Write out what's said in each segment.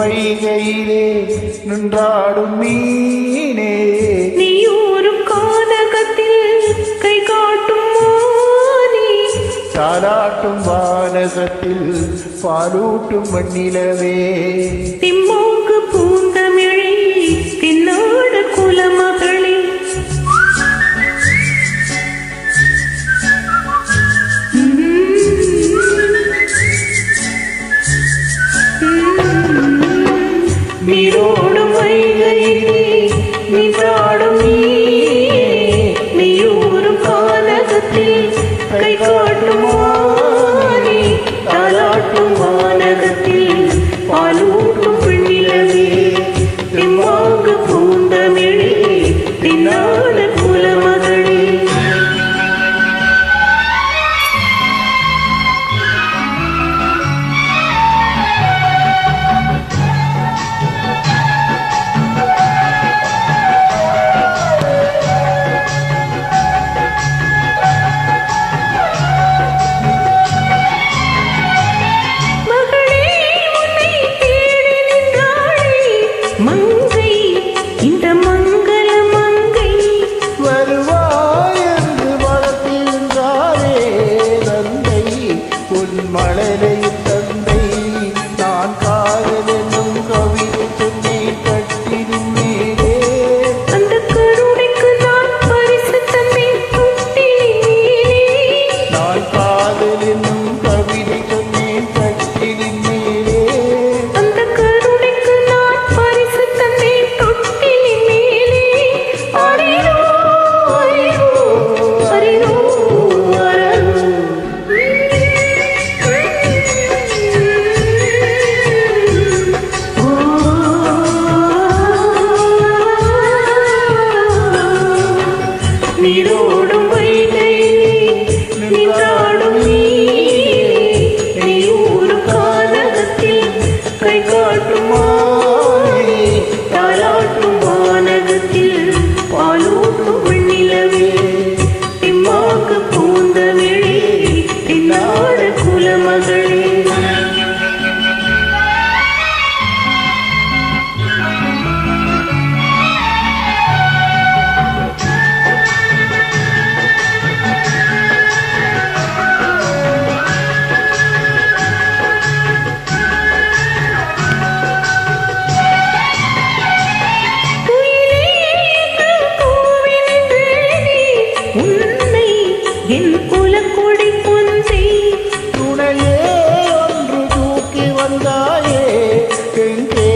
வைகையிலே நின்றாடும் மீனே நீயூரும் கானகத்தில் கை காட்டும் மானே தாலாட்டும் வானகத்தில் பாலூட்டும் மண்ணிலவே திம்மாங்கு பூந்தமிழே தென்னாடு குலமகளே நீரோடும் வைகையிலே நின்றாடும் நீயூரும் கானகத்தில் கை காட்டும் மானே தாலாட்டும் வானகத்தில் பாலூட்டும் பெண்ணிலவே திம்மாங்கு பூந்தமிழே தென்னாடு குலமகளே மங்கை இந்த மங்கள மங்கை வருவாய் என்று வளர்த்திருந்தாரே தந்தை உன் மழலை தந்தை நான் காதல் என்னும் கவிதை சொன்னே கட்டிடும் மேலே அந்த கருணைக்கு நான் பரிசு தந்தேன் தொட்டிலே நான் காதல் என்னும் கவிதை சொன்னேன் கட்டிடும் மேலே அந்த கருணைக்கு நான் பரிசு தந்தேன் தொட்டிலே மேலே அரிரோ அரிரோ அரிரோ நீரோடும் வைகையிலே நின்றாடும் நீயூரும் கானகத்தில் கை காட்டும் மானே தாலாட்டும் வானகத்தில் பாலூட்டும் வெண்ணிலவே திம்மாங்கு பூந்தமிழே தென்னாடு குலமகளே உன்னை என் குலக்கொடி பொன்சை துணையே ஒன்று தூக்கி வந்தாயே எங்கே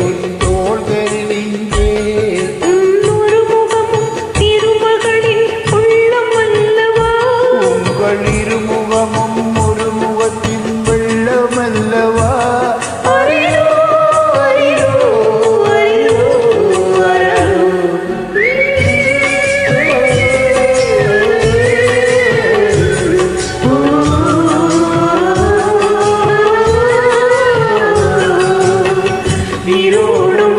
உன் தோள்களில் இங்கே உன்னொரு முகமும் திருமகளின் உள்ளம் அல்லவா உங்கள் இருமுகமும் ஒரு முகத்தின் வெள்ளமல்லவா அரிரோ அரிரோ அரிரோ அரரோ நீரோடும்